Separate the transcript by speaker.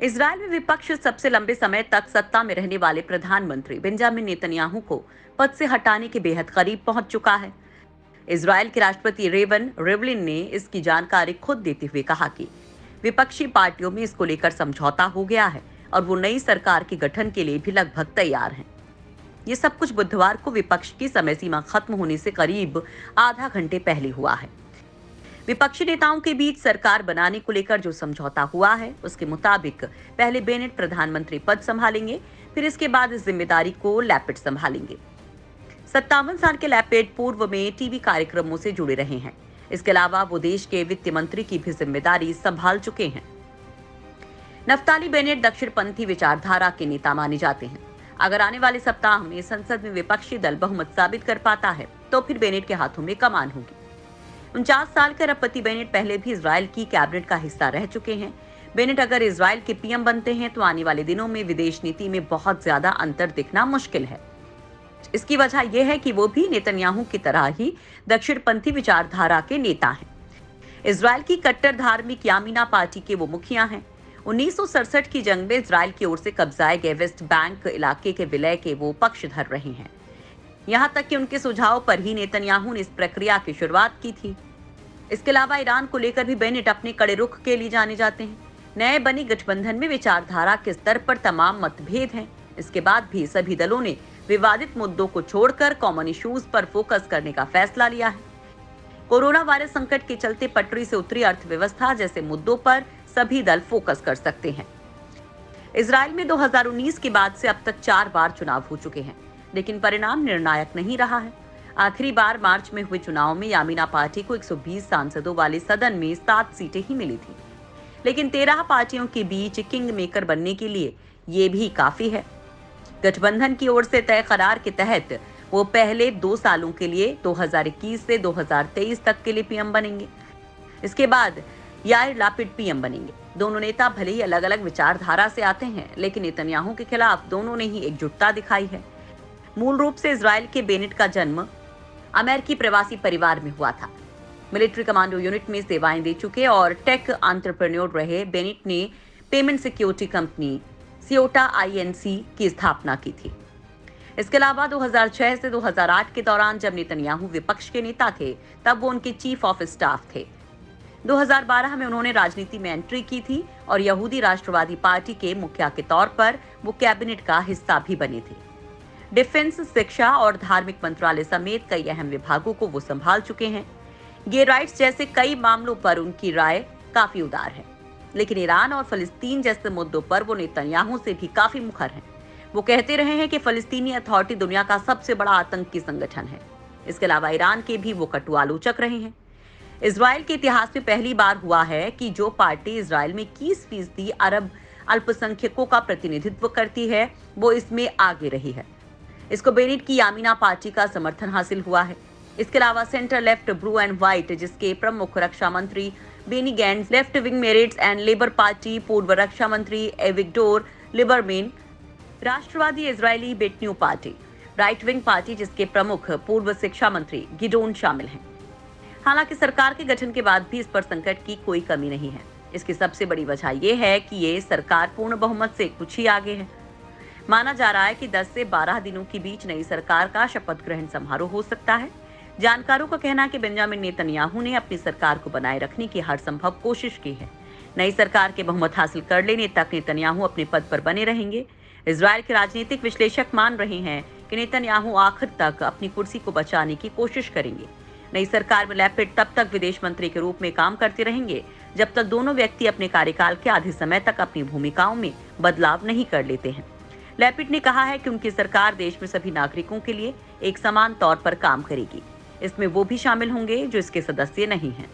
Speaker 1: Israel में विपक्ष सबसे लंबे समय तक सत्ता में रहने वाले प्रधानमंत्री बेंजामिन नेतन्याहू को पद से हटाने के बेहद करीब पहुंच चुका है। इजरायल के राष्ट्रपति रेवन रिवलिन ने इसकी जानकारी खुद देते हुए कहा कि विपक्षी पार्टियों में इसको लेकर समझौता हो गया है और वो नई सरकार के गठन के लिए भी लगभग तैयार हैं। ये सब कुछ बुधवार को विपक्ष की समय सीमा खत्म होने से करीब आधा घंटे पहले हुआ है। विपक्षी नेताओं के बीच सरकार बनाने को लेकर जो समझौता हुआ है उसके मुताबिक पहले बेनेट प्रधानमंत्री पद संभालेंगे, फिर इसके बाद इस जिम्मेदारी को लैपिड संभालेंगे। 57 साल के लैपिड पूर्व में टीवी कार्यक्रमों से जुड़े रहे हैं। इसके अलावा वो देश के वित्त मंत्री की भी जिम्मेदारी संभाल चुके हैं। नफ्ताली बेनेट दक्षिणपंथी विचारधारा के नेता माने जाते हैं। अगर आने वाले सप्ताह में संसद में विपक्षी दल बहुमत साबित कर पाता है तो फिर बेनेट के हाथों में कमान होगी। 49 साल के अरबपति बेनेट पहले भी इजरायल की कैबिनेट का हिस्सा रह चुके हैं। बेनेट अगर इजरायल के पीएम बनते हैं तो आने वाले दिनों में विदेश नीति में बहुत ज्यादा अंतर दिखना मुश्किल है। इसकी वजह यह है कि वो भी नेतन्याहू की तरह ही दक्षिणपंथी विचारधारा के नेता हैं। इजरायल की कट्टर धार्मिक यामीना पार्टी के वो मुखिया हैं। 1967 की जंग में इजरायल की ओर से कब्जाए गए वेस्ट बैंक इलाके के विलय के वो पक्षधर रहे हैं। यहां तक कि उनके सुझाव पर ही नेतन्याहू ने इस प्रक्रिया की शुरुआत की थी। इसके अलावा ईरान को लेकर भी बेनेट अपने कड़े रुख के लिए जाने जाते हैं। नए बनी गठबंधन में विचारधारा के स्तर पर तमाम मतभेद हैं। इसके बाद भी सभी दलों ने विवादित मुद्दों को छोड़कर कॉमन इश्यूज पर फोकस करने का फैसला लिया है। कोरोना वायरस संकट के चलते पटरी से उतरी अर्थव्यवस्था जैसे मुद्दों पर सभी दल फोकस कर सकते हैं। इजरायल में 2019 के बाद से अब तक 4 बार चुनाव हो चुके हैं, लेकिन परिणाम निर्णायक नहीं रहा है। आखिरी बार मार्च में हुए चुनाव में यामीना पार्टी को 120 सांसदों वाले सदन में 7 सीटें ही मिली थी, लेकिन 13 पार्टियों के बीच किंग मेकर बनने के लिए ये भी काफी है। गठबंधन की ओर से तय करार के तहत वो पहले 2 सालों के लिए 2021 से 2023 तक के लिए पीएम बनेंगे। इसके बाद यार लैपिड पीएम बनेंगे। दोनों नेता भले ही अलग अलग विचारधारा से आते हैं, लेकिन नेतन्याहू के खिलाफ दोनों ने ही एकजुटता दिखाई है। मूल रूप से इजरायल के बेनेट का जन्म अमेरिकी प्रवासी परिवार में हुआ था। मिलिट्री कमांडो यूनिट में सेवाएं दे चुके और टेक एंटरप्रेन्योर रहे बेनेट ने पेमेंट सिक्योरिटी कंपनी सियोटा आईएनसी की स्थापना की थी। इसके अलावा 2006 से 2008 के दौरान जब नेतन्याहू विपक्ष के नेता थे, तब वो उनके चीफ ऑफ स्टाफ थे। 2012 में उन्होंने राजनीति में एंट्री की थी और यहूदी राष्ट्रवादी पार्टी के मुखिया के तौर पर वो कैबिनेट का हिस्सा भी बने थे। डिफेंस, शिक्षा और धार्मिक मंत्रालय समेत कई अहम विभागों को वो संभाल चुके हैं। गे राइट्स जैसे कई मामलों पर उनकी राय काफी उदार है, लेकिन ईरान और फलस्तीन जैसे मुद्दों पर वो नेतन्याहू से भी काफी मुखर हैं। वो कहते रहे हैं कि फलस्तीनी अथॉरिटी दुनिया का सबसे बड़ा आतंकी संगठन है। इसके अलावा ईरान के भी वो कटु आलोचक रहे हैं। इजरायल के इतिहास में पहली बार हुआ है कि जो पार्टी इजरायल में 21% अरब अल्पसंख्यकों का प्रतिनिधित्व करती है, वो इसमें आगे रही है। इसको बेनेट की यामीना पार्टी का समर्थन हासिल हुआ है। इसके अलावा center left blue and white, जिसके प्रमुख रक्षा मंत्री Benny Gantz, left wing Meretz and labour party पूर्व रक्षा मंत्री एविगडोर लिबरमैन, राष्ट्रवादी Israeli Beiteinu party, right wing party जिसके प्रमुख पूर्व शिक्षा मंत्री गिडोन शामिल हैं। हालांकि सरकार के गठन के बाद भी इस पर संकट की कोई कमी नहीं है। इसकी सबसे बड़ी वजह यह है कि ये सरकार पूर्ण बहुमत से कुछ ही आगे है। माना जा रहा है कि 10 से 12 दिनों के बीच नई सरकार का शपथ ग्रहण समारोह हो सकता है। जानकारों का कहना है कि बेंजामिन नेतन्याहू ने अपनी सरकार को बनाए रखने की हर संभव कोशिश की है। नई सरकार के बहुमत हासिल कर लेने तक नेतन्याहू अपने पद पर बने रहेंगे। इजरायल के राजनीतिक विश्लेषक मान रहे हैं कि नेतन्याहू आखिर तक अपनी कुर्सी को बचाने की कोशिश करेंगे। नई सरकार में लैपिड तब तक विदेश मंत्री के रूप में काम करते रहेंगे जब तक दोनों व्यक्ति अपने कार्यकाल के आधे समय तक अपनी भूमिकाओं में बदलाव नहीं कर लेते हैं। लैपिड ने कहा है कि उनकी सरकार देश में सभी नागरिकों के लिए एक समान तौर पर काम करेगी। इसमें वो भी शामिल होंगे जो इसके सदस्य नहीं हैं।